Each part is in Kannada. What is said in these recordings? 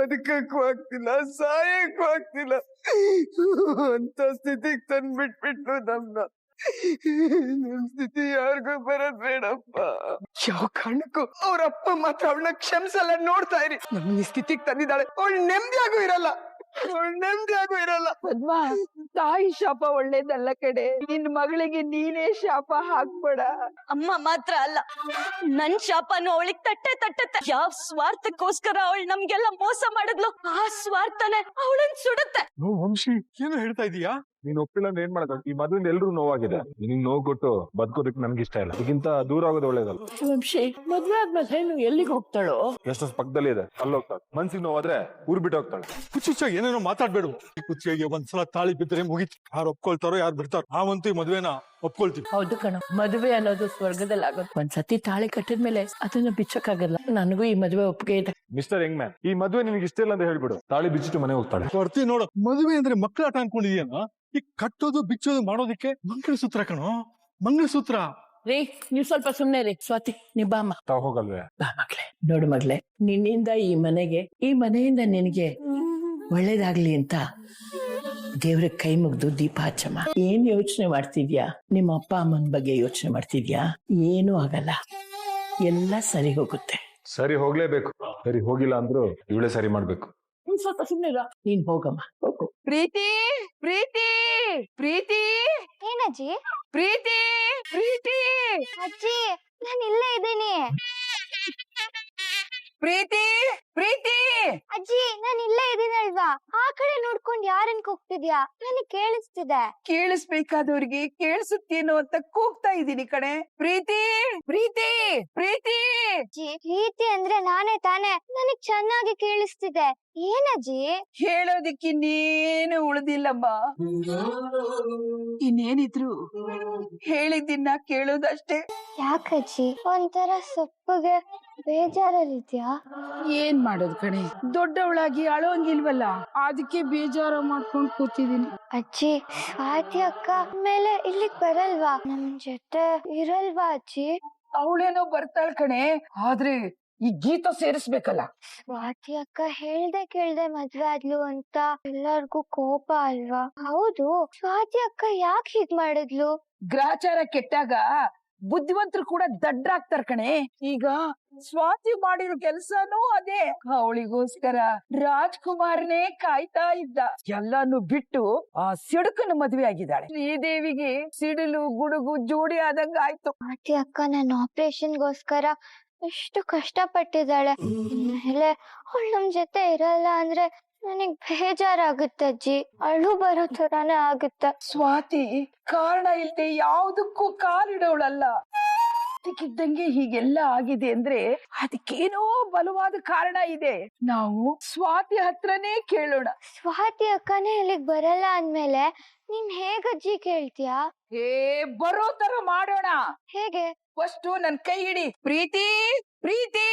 ಬದುಕಕ್ಕೂ ಆಗ್ತಿಲ್ಲ, ಸಾಯಕ್ಕೂ ಆಗ್ತಿಲ್ಲ ಅಂತ ಸ್ಥಿತಿಗೆ ತಂದ್ಬಿಟ್ಬಿಟ್ಲು ನಮ್ನ. ನಮ್ ಸ್ಥಿತಿ ಯಾರಿಗೂ ಬರೋದ್ ಬೇಡಪ್ಪ. ಯಾವ ಕಾರಣಕ್ಕೂ ಅವ್ರ ಅಪ್ಪ ಮಾತ್ರ ಅವಳನ್ನ ಕ್ಷಮಿಸಲ್ಲ. ನೋಡ್ತಾ ಇರಿ, ನಮ್ ಈ ಸ್ಥಿತಿಗೆ ತಂದಿದ್ದಾಳೆ. ಅವಳು ನೆಮ್ಮದಿಯಾಗೂ ಇರಲ್ಲ, ಪದ್ಮ, ತಾಯಿ ಶಾಪ ಒಳ್ಳೇದಲ್ಲ ಕಡೆ. ನಿನ್ ಮಗಳಿಗೆ ನೀನೇ ಶಾಪ ಹಾಕ್ಬೇಡ. ಅಮ್ಮ ಮಾತ್ರ ಅಲ್ಲ, ನನ್ ಶಾಪನು ಅವಳಿಗೆ ತಟ್ಟೆ. ಯಾವ ಸ್ವಾರ್ಥಕ್ಕೋಸ್ಕರ ಅವಳು ನಮ್ಗೆಲ್ಲ ಮೋಸ ಮಾಡಿದ್ಲು, ಆ ಸ್ವಾರ್ಥನೆ ಅವಳನ್ ಸುಡುತ್ತೆ. ವಂಶಿ, ಏನು ಹೇಳ್ತಾ ಇದೀಯಾ? ನೀನ್ ಒಪ್ಪಿಲ್ಲ ಅಂದ್ರೆ ಏನ್ ಮಾಡೋದು? ಈ ಮದುವೆಯಿಂದ ಎಲ್ರು ನೋವಾಗಿದೆ. ನಿನ್ ನೋವು ಕೊಟ್ಟು ಬದುಕೋದಕ್ಕೆ ನನ್ಗೆ ಇಷ್ಟ ಇಲ್ಲ. ಈಗಿಂತ ದೂರ ಆಗೋದು ಒಳ್ಳೇದಲ್ಲ. ವಂಶಿ, ಮದ್ವೆ ಆದ್ಮೇಲೆ ಹೆಣ್ಣು ಎಲ್ಲಿಗೆ ಹೋಗ್ತಾಳೋ? ಎಷ್ಟೊಂದು ಪಕ್ಕದಲ್ಲಿ ಇದೆ, ಅಲ್ಲಿ ಹೋಗ್ತಾಳೆ. ಮನ್ಸಿಗೆ ನೋವಾದ್ರೆ ಊರ್ ಬಿಟ್ಟು ಹೋಗ್ತಾಳೆ. ಕುಚ್ಚ ಏನೇನೋ ಮಾತಾಡ್ಬೇಡು. ಕುಚ್ಚಿಗೆ ಒಂದ್ಸಲ ತಾಳಿ ಬಿದ್ದರೆ ಮುಗಿತು. ಯಾರು ಒಪ್ಕೊಳ್ತಾರೋ ಯಾರು ಬಿಡ್ತಾರೋ, ನಾವಂತೂ ಈ ಮದ್ವೆನ ಒಪ್ಕೊಳ್ತೀವಿ. ಹೌದು ಕಣ, ಮದುವೆ ಅನ್ನೋದು ಸ್ವರ್ಗದಲ್ಲಿ ಆಗೋದು. ಒಂದ್ಸತಿ ತಾಳಿ ಕಟ್ಟಿದ್ಮೇಲೆ ಅದನ್ನ ಬಿಚ್ಚಕ್ಕಾಗಲ್ಲ. ನನಗೂ ಈ ಮದುವೆ ಒಪ್ಪಿಗೆ ಇದೆ. ಮಿಸ್ಟರ್ ಯಂಗ್ ಮ್ಯಾನ್, ಈ ಮದುವೆ ನಿನಗೆ ಇಷ್ಟ ಇಲ್ಲ ಅಂತ ಹೇಳ್ಬಿಡು. ತಾಳಿ ಬಿಚ್ಚಿಟ್ಟು ಮನೆ ಹೋಗ್ತಾಳೆ. ಬರ್ತೀವಿ ನೋಡು. ಮದುವೆ ಅಂದ್ರೆ ಮಕ್ಳ ಆಟ ಅನ್ಕೊಂಡಿದ್ಯಾನ? ಈ ಕಟ್ಟೋದು ಬಿಚ್ಚೋದು ಮಾಡೋದಕ್ಕೆ ಮಂಗಳಸೂತ್ರ ಕಣೋ, ಮಂಗಳಸೂತ್ರ. ರೀ, ನೀವ್ ಸ್ವಲ್ಪ ಸುಮ್ನೆ ರೀ. ಸ್ವಾತಿ, ನೀ ಬಾಮ್ಮ. ತಾವ್ ಹೋಗಲ್ವೇ? ಬಾ ಮಗ್ಳೆ. ನೋಡು ಮಗ್ಳೆ, ನಿನ್ನಿಂದ ಈ ಮನೆಯಿಂದ ನಿನಗೆ ಒಳ್ಳೇದಾಗ್ಲಿ ಅಂತ ದೇವ್ರಿಗೆ ಕೈ ಮುಗ್ದು ದೀಪ ಹಚ್ಚಮ್ಮ. ಏನ್ ಯೋಚನೆ ಮಾಡ್ತಿದ್ಯಾ? ನಿಮ್ಮ ಅಪ್ಪ ಅಮ್ಮನ ಬಗ್ಗೆ ಯೋಚನೆ ಮಾಡ್ತಿದ್ಯಾ? ಏನೂ ಆಗಲ್ಲ, ಎಲ್ಲ ಸರಿ ಹೋಗುತ್ತೆ. ಸರಿ ಹೋಗ್ಲೇಬೇಕು. ಸರಿ ಹೋಗಿಲ್ಲ ಅಂದ್ರು ಇವಳೇ ಸರಿ ಮಾಡ್ಬೇಕು. ಸ್ವಲ್ಪ ಸುಮ್ನೆ ನೀನ್ ಹೋಗಮ್ಮ, ಹೋಗು. ಪ್ರೀತಿ ಪ್ರೀತಿ ಪ್ರೀತಿ. ಏನಜ್ಜಿ? ಪ್ರೀತಿ ಪ್ರೀತಿ ಅಜ್ಜಿ, ನಾನು ಇಲ್ಲೇ ಇದ್ದೀನಿ. ಪ್ರೀತಿ ಪ್ರೀತಿ. ಅಜ್ಜಿ, ನಾನು ಇಲ್ಲೇ ಇದೀನಲ್ವಾ? ಆ ಕಡೆ ನೋಡ್ಕೊಂಡ್ ಯಾರನ್ ಕೂಗ್ತಿದ್ಯಾ? ನನಗ್ ಕೇಳಿಸ್ತಿದೆ. ಕೇಳಿಸ್ಬೇಕಾದವ್ರಿಗೆ ಕೇಳಿಸುತ್ತೇನೋ ಅಂತ ಕೂಗ್ತಾ ಇದ್ದೀನಿ ಕಣೆ. ಪ್ರೀತಿ ಪ್ರೀತಿ ಪ್ರೀತಿ. ಅಜ್ಜಿ, ಪ್ರೀತಿ ಅಂದ್ರೆ ನಾನೇ ತಾನೇ? ನನಗ್ ಚೆನ್ನಾಗಿ ಕೇಳಿಸ್ತಿದೆ. ಏನಜ್ಜಿ? ಹೇಳೋದಿಕ್ಕಿನ್ನೇನು ಉಳಿದಿಲ್ಲಮ್ಮ. ಇನ್ನೇನಿದ್ರು ಹೇಳಿದ್ದನ್ನ ಕೇಳೋದಷ್ಟೇ. ಯಾಕಜ್ಜಿ ಒಂಥರ ಸೊಪ್ಪಗೆ ಬೇಜಾರಲ್ಲಿದ್ಯಾ? ಏನ್ ಮಾಡೋದು ಕಣೆ, ದೊಡ್ಡವಳಾಗಿ ಅಳೋಂಗಿಲ್ವಲ್ಲ, ಅದಕ್ಕೆ ಬೇಜಾರ ಮಾಡ್ಕೊಂಡ್ ಕೂತಿದೀನಿ. ಅಜ್ಜಿ, ಸ್ವಾತಿ ಅಕ್ಕ ಮೇಲೆ ಇಲ್ಲಿಗ್ ಬರಲ್ವಾ? ನಮ್ ಜೊತೆ ಇರಲ್ವಾ ಅಜ್ಜಿ? ಅವಳೇನೋ ಬರ್ತಾಳ್ ಕಣೆ, ಆದ್ರೆ ಈ ಗೀತ ಸೇರಿಸ್ಬೇಕಲ್ಲ. ಸ್ವಾತಿ ಅಕ್ಕ ಹೇಳ್ದೆ ಕೇಳ್ದೆ ಮದ್ವೆ ಆದ್ಲು ಅಂತ ಎಲ್ಲಾರ್ಗೂ ಕೋಪ ಅಲ್ವಾ? ಹೌದು, ಸ್ವಾತಿ ಅಕ್ಕ ಯಾಕೆ ಹೀಗ್ ಮಾಡಿದ್ಲು? ಗ್ರಾಚಾರ ಕೆಟ್ಟಾಗ ಬುದ್ಧಿವಂತರು ಕೂಡ ದಡ್ಡರಾಗ್ತಾರ ಕಣೆ. ಈಗ ಸ್ವಾತಿ ಮಾಡಿರೋ ಕೆಲ್ಸನೂ ಅದೇ. ಅವಳಿಗೋಸ್ಕರ ರಾಜ್ಕುಮಾರ್ನೇ ಕಾಯ್ತಾ ಇದ್ದ. ಎಲ್ಲಾನು ಬಿಟ್ಟು ಆ ಸಿಡುಕನ ಮದ್ವೆ ಆಗಿದ್ದಾಳೆ. ಶ್ರೀದೇವಿಗೆ ಸಿಡಿಲು ಗುಡುಗು ಜೋಡಿ ಆದಂಗ ಆಯ್ತು. ಸ್ವಾತಿ ಅಕ್ಕ ನನ್ನ ಆಪರೇಷನ್ಗೋಸ್ಕರ ಎಷ್ಟು ಕಷ್ಟಪಟ್ಟಿದ್ದಾಳೆ. ಇನ್ಮೇಲೆ ಅವಳು ನಮ್ ಜೊತೆ ಇರಲ್ಲ ಅಂದ್ರೆ ನನಗ್ ಬೇಜಾರಾಗುತ್ತೆ ಅಜ್ಜಿ. ಅಳು ಬರೋ ತರಾನೇ ಆಗುತ್ತೆ. ಸ್ವಾತಿ ಕಾರಣ ಇಲ್ದೆ ಯಾವ್ದಕ್ಕೂ ಕಾಲಿಡೋಳಲ್ಲ. ಅದಕ್ಕಿದ್ದಂಗೆ ಹೀಗೆಲ್ಲ ಆಗಿದೆ ಅಂದ್ರೆ ಅದಕ್ಕೇನೋ ಬಲವಾದ ಕಾರಣ ಇದೆ. ನಾವು ಸ್ವಾತಿ ಹತ್ರನೇ ಕೇಳೋಣ. ಸ್ವಾತಿ ಅಕ್ಕನೇ ಇಲ್ಲಿಗ್ ಬರಲ್ಲ ಅಂದ್ಮೇಲೆ ನೀನ್ ಹೇಗಜ್ಜಿ ಕೇಳ್ತೀಯಾ? ಬರೋ ತರ ಮಾಡೋಣ. ಹೇಗೆ? ಫಸ್ಟ್ ನನ್ ಕೈ ಹಿಡಿ. ಪ್ರೀತಿ ಪ್ರೀತಿ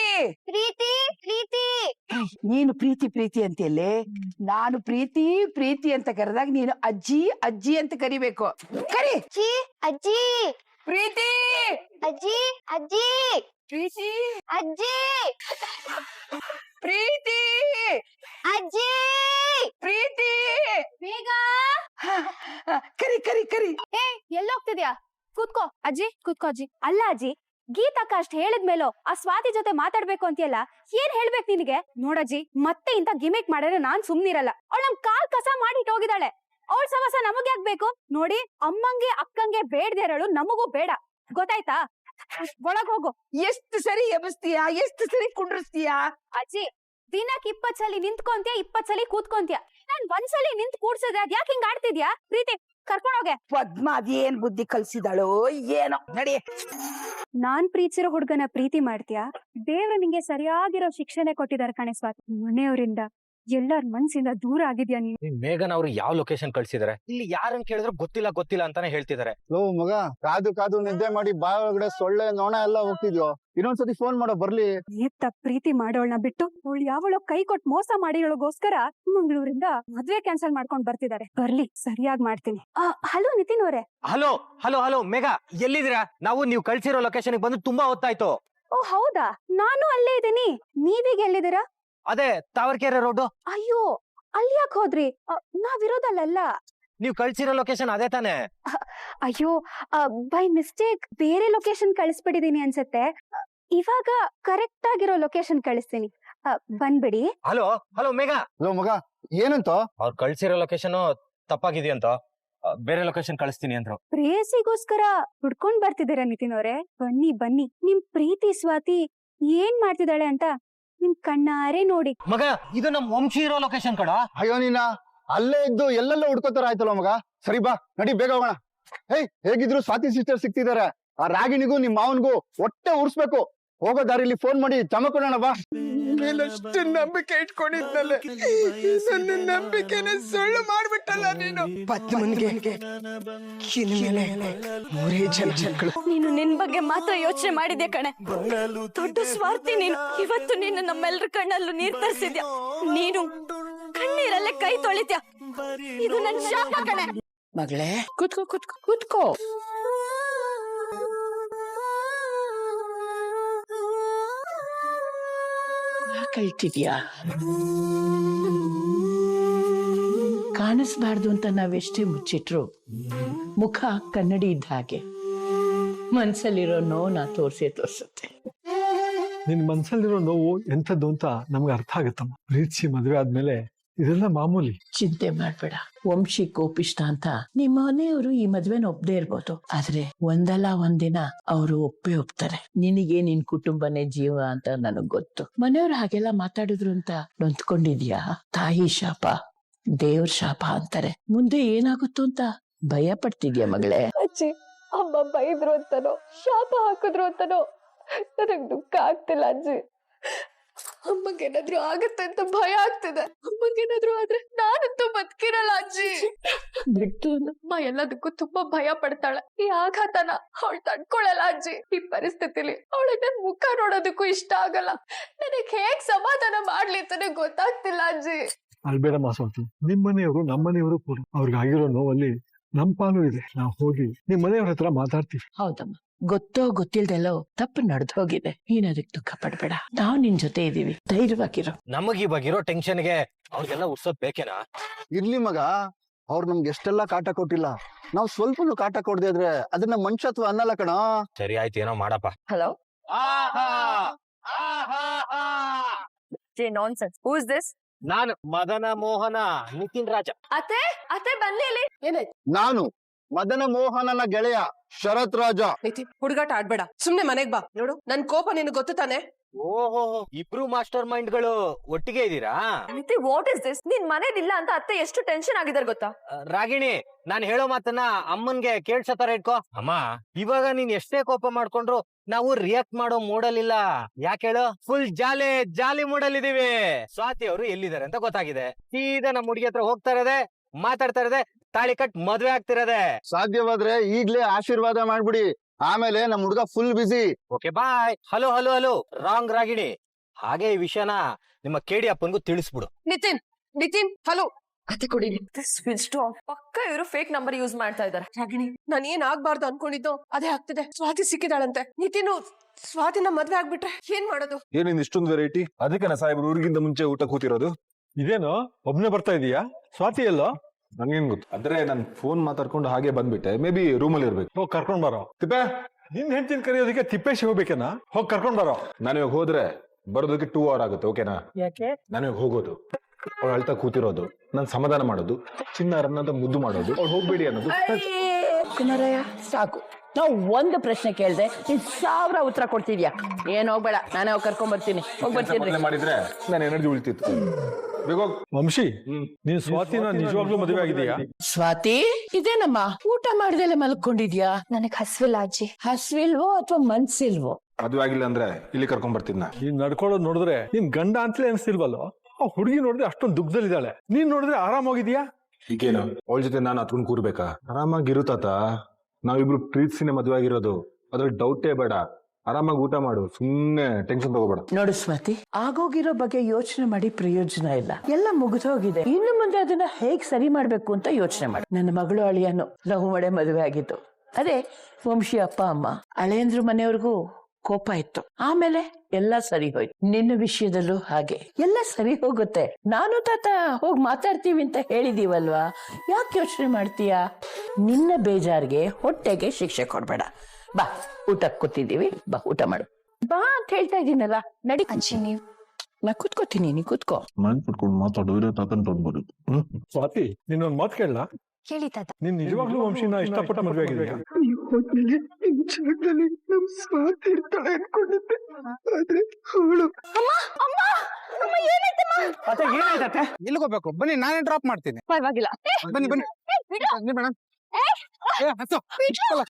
ಪ್ರೀತಿ ಪ್ರೀತಿ. ನೀನು ಪ್ರೀತಿ ಪ್ರೀತಿ ಅಂತೆಲ್ಲೇ, ನಾನು ಪ್ರೀತಿ ಪ್ರೀತಿ ಅಂತ ಕರೆದಾಗ ನೀನು ಅಜ್ಜಿ ಅಜ್ಜಿ ಅಂತ ಕರಿಬೇಕು. ಕರಿ. ಅಜ್ಜಿ ಅಜ್ಜಿ. ಪ್ರೀತಿ ಅಜ್ಜಿ ಅಜ್ಜಿ. ಪ್ರೀತಿ ಅಜ್ಜಿ ಪ್ರೀತಿ ಅಜ್ಜಿ. ಪ್ರೀತಿ. ಬೇಗ ಕರಿ ಕರಿ ಕರಿ. ಎಲ್ಲೋಗ್ತಿದ್ಯಾ? ಕೂತ್ಕೋ ಅಜ್ಜಿ, ಕೂತ್ಕೋ ಅಜ್ಜಿ. ಅಲ್ಲ ಅಜ್ಜಿ, ಗೀತಾಕ ಅಷ್ಟ್ ಹೇಳಿದ್ಮೇಲೋ ಆ ಸ್ವಾತಿ ಜೊತೆ ಮಾತಾಡ್ಬೇಕು ಅಂತೀಯಲ್ಲ, ಏನ್ ಹೇಳ್ಬೇಕು ನಿನಗೆ? ನೋಡಜ್ಜಿ, ಮತ್ತೆ ಇಂತ ಗಿಮಿಕ್ ಮಾಡಿದ್ರೆ ನಾನ್ ಸುಮ್ನಿರಲ್ಲ. ಅವಳು ನಮ್ ಕಾಲ್ ಕಸ ಮಾಡಿಟ್ಟು ಹೋಗಿದ್ದಾಳೆ. ಅವಳ ಸವಸ ನಮಗೆ ಆಗ್ಬೇಕು? ನೋಡಿ, ಅಮ್ಮಂಗೆ ಅಕ್ಕಂಗೆ ಬೇಡದೆ ಇರೋಳು ನಮಗೂ ಬೇಡ, ಗೊತ್ತಾಯ್ತಾ? ಒಳಗ್ ಹೋಗು. ಎಷ್ಟು ಸರಿ ಎಬ್ಬಿಸ್ತೀಯಾ, ಎಷ್ಟು ಸರಿ ಕುಂಡ್ರಿಸ್ತೀಯಾ? ಅಜ್ಜಿ, ದಿನಕ್ 20 ಸಲ ನಿಂತ್ಕೊಂತೀಯ, 20 ಸಲ ಕೂತ್ಕೊಂತೀಯ. ನಾನ್ ಒಂದ್ಸಲಿ ನಿಂತ್ ಕೂಡ್ಸಿದ್ರೆ ಅದ್ ಯಾಕೆ ಹಿಂಗ್ ಆಡ್ತಿದ್ಯಾ? ಪ್ರೀತಿ, ಕರ್ಕೊಂಡೋಗೆ. ಪದ್ಮ ಅದೇನ್ ಬುದ್ಧಿ ಕಲ್ಸಿದಾಳೋ ಏನೋ. ನಡಿ. ನಾನ್ ಪ್ರೀತಿಸಿರೋ ಹುಡ್ಗನ ಪ್ರೀತಿ ಮಾಡ್ತೀಯಾ? ದೇವ್ರು ನಿಂಗೆ ಸರಿಯಾಗಿರೋ ಶಿಕ್ಷಣೆ ಕೊಟ್ಟಿದಾರೆ ಕಣೆ ಸ್ವಾತಿ. ಮನೆಯವರಿಂದ ಎಲ್ಲರ ಮನ್ಸಿಂದ ದೂರ ಆಗಿದ್ಯಾ ನೀನು. ಮೇಘನ್ ಅವರು ಯಾವ ಲೊಕೇಶನ್ ಕಳ್ಸಿದಾರೆ? ಇಲ್ಲಿ ಯಾರನ್ನ ಕೇಳಿದ್ರು ಗೊತ್ತಿಲ್ಲ ಅಂತಾನೆ ಹೇಳ್ತಿದಾರೆ. ಲೋ ಮಗ, ಕಾದು ನಿದ್ದೆ ಮಾಡಿ ಬಾಯ್ ಒಳಗಡೆ ಸೊಳ್ಳೆ ನೊಣ ಎಲ್ಲ ಹೋಗ್ತಿದ್ಯೋ. ಇನ್ನೊಂದ್ಸತಿ ಫೋನ್ ಮಾಡೋ ಬರ್ಲಿ. ಎತ್ತ ಪ್ರೀತಿ ಮಾಡೋಳ್ನ ಬಿಟ್ಟು ಅವಳು ಯಾವಳೋ ಕೈ ಕೊಟ್ಟು ಮೋಸ ಮಾಡಿರೋಗೋಸ್ಕರ ಮಂಗಳೂರಿಂದ ಮದ್ವೆ ಕ್ಯಾನ್ಸಲ್ ಮಾಡ್ಕೊಂಡ್ ಬರ್ತಿದ್ದಾರೆ. ಬರ್ಲಿ, ಸರಿಯಾಗಿ ಮಾಡ್ತೀನಿ. ಹಲೋ ನಿತಿನ್ ಅವರೇ. ಹಲೋ ಹಲೋ ಹಲೋ ಮೇಘ, ಎಲ್ಲಿದ್ದೀರಾ? ನೀವು ಕಳ್ಸಿರೋ ಲೊಕೇಶನ್ ಬಂದು ತುಂಬಾ ಹೊತ್ತಾಯ್ತು. ಓ ಹೌದಾ, ನಾನು ಅಲ್ಲೇ ಇದ್ದೀನಿ. ನೀವೀಗ ಎಲ್ಲಿದ್ದೀರಾ? ಅದೇ ತಾವರ್ಕೆರೆ ರೋಡ್. ಅಯ್ಯೋ ಅಲ್ಲಿ ಯಾಕೆ ಹೋದ್ರಿ? ನಾವಿರೋದಲ್ಲ. ನೀವ್ ಕಳ್ಸಿರೋ ಲೊಕೇಶನ್ ಅದೇ ತಾನೇ? ಅಯ್ಯೋ ಬೈ ಮಿಸ್ಟೇಕ್ ಬೇರೆ ಲೊಕೇಶನ್ ಕಳಿಸ್ಬಿಟ್ಟಿದೀನಿ ಅನ್ಸತ್ತೆ. ಇವಾಗ ಕರೆಕ್ಟ್ ಆಗಿರೋ ಲೊಕೇಶನ್ ಕಳಿಸ್ತೀನಿ, ಬಂದ್ಬಿಡಿ. ಹಲೋ ಹಲೋ ಮೇಘ. ಹಲೋ ಮಗ, ಏನಂತ? ಅವ್ರು ಕಳ್ಸಿರೋ ಲೊಕೇಶನ್ ತಪ್ಪಾಗಿದೆಯಂತ, ಬೇರೆ ಲೊಕೇಶನ್ ಕಳಿಸ್ತೀನಿ ಅಂದ್ರು. ಪ್ರೇಯಸಿಗೋಸ್ಕರ ಹುಡ್ಕೊಂಡ್ ಬರ್ತಿದ್ದೀರಾ ನಿತಿನ್ ಅವ್ರೆ? ಬನ್ನಿ ಬನ್ನಿ, ನಿಮ್ ಪ್ರೀತಿ ಸ್ವಾತಿ ಏನ್ ಮಾಡ್ತಿದ್ದಾಳೆ ಅಂತ ನಿಮ್ ಕಣ್ಣಾರೆ ನೋಡಿ. ಮಗ ಇದು ನಮ್ ವಂಶಿ ಇರೋ ಲೊಕೇಶನ್ ಕಡ. ಅಯ್ಯೋ ನೀನ ಅಲ್ಲೇ ಇದ್ದು ಎಲ್ಲೆಲ್ಲ ಹುಡ್ಕೋತಾರ ಆಯ್ತಲ್ಲ ಮಗ. ಸರಿ ಬಾ ನಡಿ, ಬೇಗ ಹೋಗೋಣ. ಹೇಗಿದ್ರು ಸ್ವಾತಿ ಸಿಸ್ಟರ್ ಸಿಕ್ತಿದಾರೆ. ಆ ರಾಗಿಣಿಗೂ ನಿಮ್ ಮಾವನ್ಗೂ ಹೊಟ್ಟೆ ಉರ್ಸ್ಬೇಕು. ಹೋಗೋ ದಾರಿಲಿ ಫೋನ್ ಮಾಡಿ ಚಮಕೋಣ ಬಾ. ಮೇಲಷ್ಟು ನಂಬಿಕೆ ಇಟ್ಕೊಂಡಿದ್ದಲ್ಲ, ನನ್ನ ನಂಬಿಕೆನ ಸುಳ್ಳು ಮಾಡ್ಬಿಟ್ಟಲ್ಲ ನೀನು. ಪದ್ಮನ್ಗೆ ಮೇಲೆ 3 ಜನ ಮಕ್ಕಳು. ನೀನು ನಿನ್ ಬಗ್ಗೆ ಮಾತ್ರ ಯೋಚನೆ ಮಾಡಿದ್ಯಾ ಕಣೆ. ದೊಡ್ಡ ಸ್ವಾರ್ಥಿ ನೀನು. ಇವತ್ತು ನೀನು ನಮ್ಮೆಲ್ರ ಕಣ್ಣಲ್ಲೂ ನೀರ್ ತರಿಸಿದ್ಯಾ. ನೀನು ಕಣ್ಣೀರಲ್ಲೇ ಕೈ ತೊಳಿತ್ಯಾ. ಇದು ನನ್ ಶಾಪ ಕಣೆ. ಮಗಳೇ ಕೂತ್ಕೋ ಕೂತ್ಕೋ ಕೂತ್ಕೋ. ಕಳ್ತಿದ್ಯಾ? ಕಾಣಿಸ್ಬಾರ್ದು ಅಂತ ನಾವೆಷ್ಟೇ ಮುಚ್ಚಿಟ್ರು ಮುಖ ಕನ್ನಡಿ ಇದ್ದ ಹಾಗೆ ಮನ್ಸಲ್ಲಿರೋ ನೋವನ್ನ ತೋರ್ಸುತ್ತೆ. ನಿನ್ ಮನ್ಸಲ್ಲಿರೋ ನೋವು ಎಂಥದ್ದು ಅಂತ ನಮ್ಗೆ ಅರ್ಥ ಆಗುತ್ತಮ್ಮ. ಪ್ರೀತಿಸಿ ಮದ್ವೆ ಆದ್ಮೇಲೆ ಇದೆಲ್ಲ ಮಾಮೂಲಿ. ಚಿಂತೆ ಮಾಡ್ಬೇಡ. ವಂಶಿ ಕೋಪಿಷ್ಟ ಅಂತ ನಿಮ್ಮ ಮನೆಯವರು ಈ ಮದ್ವೆನ ಒಪ್ಪದೇ ಇರ್ಬೋದು, ಆದ್ರೆ ಒಂದಲ್ಲ ಒಂದಿನ ಅವರು ಒಪ್ತಾರೆ. ನಿನಗೆ ನಿನ್ ಕುಟುಂಬನೇ ಜೀವ ಅಂತ ನನಗ್ ಗೊತ್ತು. ಮನೆಯವ್ರು ಹಾಗೆಲ್ಲ ಮಾತಾಡಿದ್ರು ಅಂತ ನೊಂದ್ಕೊಂಡಿದ್ಯಾ? ತಾಯಿ ಶಾಪ ದೇವ್ರ ಶಾಪ ಅಂತಾರೆ. ಮುಂದೆ ಏನಾಗುತ್ತೋ ಅಂತ ಭಯ ಪಡ್ತಿದ್ಯಾ ಮಗಳೇ? ಅಜ್ಜಿ, ಅಮ್ಮ ಬೈದ್ರು ಅಂತನೋ ಶಾಪ ಹಾಕಿದ್ರು ಅಂತನೋ ನನಗ್ ದುಃಖ ಆಗ್ತಿಲ್ಲ ಅಜ್ಜಿ. ಅಮ್ಮಗೇನಾದ್ರೂ ಆಗತ್ತೆ ಅಂತ ಭಯ ಆಗ್ತಿದೆ. ಅಮ್ಮಗೇನಾದ್ರೂ ಆದ್ರೆ ನಾನಂತೂ ಬದುಕಿರಲ್ಲ ಅಜ್ಜಿ. ಬಿಟ್ಟು ಅಮ್ಮ ಎಲ್ಲದಕ್ಕೂ ತುಂಬಾ ಭಯ ಪಡ್ತಾಳೆ. ಈ ಆಘಾತನ ಅವಳು ತಡ್ಕೊಳಲ್ಲ ಅಜ್ಜಿ. ಈ ಪರಿಸ್ಥಿತಿಲಿ ಅವಳನ್ನ ಮುಖ ನೋಡೋದಕ್ಕೂ ಇಷ್ಟ ಆಗಲ್ಲ. ನನಗ್ ಹೇಗ್ ಸಮಾಧಾನ ಮಾಡ್ಲಿ ಅಂತಾನೆ ಗೊತ್ತಾಗ್ತಿಲ್ಲ ಅಜ್ಜಿ. ಅಲ್ಬೇಡಮ್ಮ ಸ್ವಾತಿ, ನಿಮ್ ಮನೆಯವರು ನಮ್ಮ ಮನೆಯವರು ಕೂಡ ಅವ್ರಿಗಾಗಿರೋ ನೋವಲ್ಲಿ ನಮ್ ಪಾಲು ಇದೆ. ನಾವು ಹೋಗಿ ನಿಮ್ ಮನೆಯವ್ರ ಹತ್ರ ಮಾತಾಡ್ತೀವಿ. ಹೌದಮ್ಮ, ಗೊತ್ತೋ ಗೊತ್ತಿಲ್ದೆಲ್ಲೋ ತಪ್ಪು ನಡೆದು ಹೋಗಿದೆ. ನೀನ್ ಅದಕ್ಕೆ ದುಃಖ ಪಡ್ಬೇಡ. ನಾವು ನಿನ್ ಜೊತೆ ಇದೀವಿ, ಧೈರ್ಯವಾಗಿರೋ. ನಮಗ್ ಇವಾಗಿರೋ ಟೆನ್ಷನ್ಗೆ ಅವ್ರಿಗೆಲ್ಲ ಉರ್ಸೋದ್ ಬೇಕೇನಾ? ಇರ್ಲಿ ಮಗ, ಅವ್ರು ನಮ್ಗೆ ಎಷ್ಟೆಲ್ಲ ಕಾಟ ಕೊಟ್ಟಿಲ್ಲ. ನಾವ್ ಸ್ವಲ್ಪನು ಕಾಟ ಕೊಡದೆ ಇದ್ರೆ ಅದನ್ನ ಮನುಷ್ಯತ್ವ ಅನ್ನಲ್ಲ ಕಣ. ಸರಿ ಆಯ್ತು, ಏನೋ ಮಾಡಪ್ಪ. Hello, nonsense. Who is this? ನಾನು ಮದನ ಮೋಹನ ನಿತಿನ್ ರಾಜ. ಅತ್ತೆ ಅತ್ತೆ ಬನ್ನಿ ಇಲ್ಲಿ. ನಾನು ಮದನ ಮೋಹನನ ಗೆಳೆಯ ಶರತ್ ರಾಜ. ಹುಡುಗಾಟ ಆಡ್ಬೇಡ, ಸುಮ್ನೆ ಮನೆಗ್ ಬಾ. ನೋಡು ನನ್ ಕೋಪ ನಿನಗೆ ಗೊತ್ತು ತಾನೆ. ಓಹೋ, ಇಬ್ರು ಮಾಸ್ಟರ್ ಮೈಂಡ್ ಗಳು ಒಟ್ಟಿಗೆ ಇದೀರಾ? What is this? ನಿನ್ ಮನೇಲಿಲ್ಲ ಅಂತ ಅತ್ತೆ ಎಷ್ಟು ಟೆನ್ಷನ್ ಆಗಿದಾರೆ ಗೊತ್ತಾ? ರಾಗಿಣಿ, ನಾನ್ ಹೇಳೋ ಮಾತನ್ನ ಅಮ್ಮನ್ಗೆ ಕೇಳ್ಸೋ ತರ ಇಟ್ಕೋ. ಅಮ್ಮ, ಇವಾಗ ನೀನ್ ಎಷ್ಟೇ ಕೋಪ ಮಾಡ್ಕೊಂಡ್ರು ನಾವು ರಿಯಾಕ್ಟ್ ಮಾಡೋ ಮೂಡಲ್ ಇಲ್ಲ. ಯಾಕೆ ಹೇಳು? ಫುಲ್ ಜಾಲಿ ಮೂಡಲ್ ಇದೀವಿ. ಸ್ವಾತಿ ಅವರು ಎಲ್ಲಿದ್ದಾರೆ ಅಂತ ಗೊತ್ತಾಗಿದೆ. ಸೀದಾ ನಮ್ಮ ಹುಡುಗಿ ಹತ್ರ ಹೋಗ್ತಾ ಇರೋದೆ, ಮಾತಾಡ್ತಾ ಇರೋದೆ, ತಾಳಿ ಕಟ್ ಮದ್ವೆ ಆಗ್ತಿರೋದೆ. ಸಾಧ್ಯವಾದ್ರೆ ಈಗ್ಲೇ ಆಶೀರ್ವಾದ ಮಾಡ್ಬಿಡಿ, ಆಮೇಲೆ ನಮ್ ಹುಡುಗ full busy. Okay bye. Hello hello hello, wrong Ragini. ಹಾಗೆ ಈ ವಿಷಯನ ನಿಮ್ಮ ಕೇಡಿ ಅಪ್ಪನ್ಗೂ ತಿಳಿಸ್ಬಿಡು. ನಿತಿನ್ ಹಲೋ. ಅತ್ತೆ ಕೊಡಿ. Switch off. ಪಕ್ಕ ಇವರು ಫೇಕ್ ನಂಬರ್ ಯೂಸ್ ಮಾಡ್ತಾ ಇದಾರೆ. ರಾಗಿಣಿ, ನಾನ್ ಏನ್ ಆಗ್ಬಾರ್ದು ಅನ್ಕೊಂಡಿದ್ದು ಅದೇ ಆಗ್ತಿದೆ. ಸ್ವಾತಿ ಸಿಕ್ಕಿದಾಳಂತೆ. ನಿತಿನ್ ಸ್ವಾತಿನ ಮದ್ವೆ ಆಗ್ಬಿಟ್ರೆ ಏನ್ ಮಾಡೋದು? ಏನಿನ್ ಇಷ್ಟೊಂದು ವೆರೈಟಿ? ಅದಕ್ಕೆ ನಾ ಸಾಹೇಬ್ರು ಊರಿಗಿಂತ ಮುಂಚೆ ಊಟ ಕೂತಿರೋದು. ಇದೇನು ಒಬ್ನೇ ಬರ್ತಾ ಇದೀಯಾ? ಸ್ವಾತಿ ಎಲ್ಲೋ? ನಂಗೇನ್ ಗೊತ್ತು. ಅಂದ್ರೆ ನಾನು ಫೋನ್ ಮಾತಾಡ್ಕೊಂಡು ಹಾಗೆ ಬಂದ್ಬಿಟ್ಟೆ. ಮೇ ಬಿ ರೂಮಲ್ಲಿ ಇರ್ಬೇಕು. ಹೋಗ್ ಕರ್ಕೊಂಡ್ ಬರೋ. ತಿಪ್ಪೆ, ನಿನ್ ಹೆಂಡತಿನ ಕರೆಯೋದಕ್ಕೆ ತಿಪ್ಪೇಶಿ ಹೋಗ್ಬೇಕೇನಾ? ಹೋಗ್ ಕರ್ಕೊಂಡ್ ಬರೋ. ನಾನು ಇವಾಗ ಹೋದ್ರೆ ಬರೋದಕ್ಕೆ 2 hour ಆಗುತ್ತೆ. ಓಕೆನಾ? ಯಾಕೆ? ನಾನು ಇವಾಗ ಹೋಗೋದು, ಅವ್ಳು ಅಳ್ತಾ ಕೂತಿರೋದು, ನಾನು ಸಮಾಧಾನ ಮಾಡೋದು, ಚಿನ್ನಾರನ್ನ ಮುದ್ದು ಮಾಡೋದು, ಅವ್ಳು ಹೋಗ್ಬೇಡಿ ಅನ್ನೋದು. ಕುಮಾರಯ್ಯ ಸಾಕು. ನಾವು ಒಂದು ಪ್ರಶ್ನೆ ಕೇಳ್ದೆ ನೀನ್ 1000 ಉತ್ತರ ಕೊಡ್ತಿದ್ಯಾ. ಏನ್ ಹೋಗ್ಬೇಡ, ನಾನೇ ಹೋಗಿ ಕರ್ಕೊಂಡ್ ಬರ್ತೀನಿ. ಹೋಗ್ಬರ್ತೀನಿ. ಮಾಡಿದ್ರೆ ನಾನು ಎನರ್ಜಿ ಉಳಿತಿತ್ತು. ವಂಶಿ, ನೀನ್ ಸ್ವಾತಿನ ನಿಜವಾಗ್ಲೂ ಮದುವೆ ಆಗಿದೆಯಾ? ಸ್ವಾತಿ, ಇದೇನಮ್ಮ ಊಟ ಮಾಡ್ದಲೆ ಮಲ್ಕೊಂಡಿದ್ಯಾ? ನನಗ್ ಹಸ್ವಿಲ್ಲ ಅಜ್ಜಿ. ಹಸ್ವಿಲ್ವೋ ಅಥವಾ ಮನ್ಸಿಲ್ವೋ? ಮದುವೆ ಆಗಿಲ್ಲ ಅಂದ್ರೆ ಇಲ್ಲಿ ಕರ್ಕೊಂಡ್ ಬರ್ತಿದ್ನ. ನೀನ್ ನಡ್ಕೊಳ್ಳೋದು ನೋಡಿದ್ರೆ ನಿನ್ ಗಂಡ ಅಂತಲೇ ಅನ್ಸ್ತಿಲ್ವಲ್ಲೋ? ಆ ಹುಡುಗಿ ನೋಡಿದ್ರೆ ಅಷ್ಟೊಂದು ದುಃಖದಲ್ಲಿದ್ದಾಳೆ, ನೀನ್ ನೋಡಿದ್ರೆ ಆರಾಮಾಗಿದ್ಯಾ? ಈಗೇನು ಅವಳ ಜೊತೆ ನಾನು ಹತ್ಕೊಂಡ್ ಕೂರ್ಬೇಕಾ? ಆರಾಮಾಗಿರು ತಾತ. ನಾವಿಬ್ರು ಪ್ರೀತಿಸಿನೇ ಮದುವೆ ಆಗಿರೋದು, ಅದ್ರಲ್ಲಿ ಡೌಟೇ ಬೇಡ. ಆರಾಮಾಗಿ ಊಟ ಮಾಡು, ಸುಮ್ನೆ ಟೆನ್ಷನ್ ತಗೋಬೇಡ. ನೋಡು ಸ್ವಾತಿ, ಆಗೋಗಿರೋ ಬಗ್ಗೆ ಯೋಚನೆ ಮಾಡಿ ಪ್ರಯೋಜನ ಇಲ್ಲ. ಎಲ್ಲ ಮುಗಿದೋಗಿದೆ. ಇನ್ನು ಮುಂದೆ ಅದನ್ನ ಹೇಗ್ ಸರಿ ಮಾಡ್ಬೇಕು ಅಂತ ಯೋಚನೆ ಮಾಡಿ. ನನ್ನ ಮಗಳು ಅಳಿಯನು ಲವ್ ಮಾಡೆ ಮದುವೆ ಆಗಿತ್ತು. ಅದೇ ವಂಶಿ ಅಪ್ಪ ಅಮ್ಮ ಅಳೆಯಂದ್ರ ಮನೆಯವ್ರಿಗೂ ಕೋಪ ಇತ್ತು. ಆಮೇಲೆ ಎಲ್ಲ ಸರಿ ಹೋಯ್ತು. ನಿನ್ನ ವಿಷಯದಲ್ಲೂ ಹಾಗೆ ಎಲ್ಲ ಸರಿ ಹೋಗುತ್ತೆ. ನಾನು ತಾತ ಹೋಗಿ ಮಾತಾಡ್ತೀವಿ ಅಂತ ಹೇಳಿದೀವಲ್ವಾ, ಯಾಕೆ ಯೋಚನೆ ಮಾಡ್ತೀಯಾ? ನಿನ್ನ ಬೇಜಾರ್ಗೆ ಹೊಟ್ಟೆಗೆ ಶಿಕ್ಷೆ ಕೊಡ್ಬೇಡ. ಬಾ, ಊಟಕ್ಕೆ ಕೂತಿದ್ದೀವಿ, ಬಾ ಊಟ ಮಾಡು. ಬಾ ಅಂತ ಹೇಳ್ತಾ ಇದ್ದೀನಲ್ಲ, ನಡಿ. ಅಜ್ಜಿ ನೀವು ನಾ ಕೂತ್ಕೋತೀನಿ, ನೀ ಕೂತ್ಕೋ. ನಾನ್ ಕುತ್ಕೊಂಡು ಮಾತಾಡೋದ್ರೆ ತಾತನ್ ಬಂದ್ಬರುದು. ಸ್ವಾತಿ, ನಿನ್ನೊಂದ್ ಮಾತು ಕೇಳಲ್ಲ? ಹೇಳಿ ತಾತ. ನೀನ್ ನಿಜವಾಗ್ಲೂ ವಂಶಿನ ಇಷ್ಟಪಟ್ಟು ಮದ್ವೆ ಆಗಿದ್ಯಾ? ನಮ್ ಸ್ವಾತಿ ಇರ್ತಾಳೆ ಅನ್ಕೊಂಡಿದ್ದೆ, ಆದ್ರೆ ಅವಳು. ಏನಾಯ್ತತ್ತೆ? ಎಲ್ಲಿಗೆ ಹೋಗ್ಬೇಕು? ಬನ್ನಿ, ನಾನೇ ಡ್ರಾಪ್ ಮಾಡ್ತೀನಿ. ಪರವಾಗಿಲ್ಲ. ಬನ್ನಿ ಬನ್ನಿ.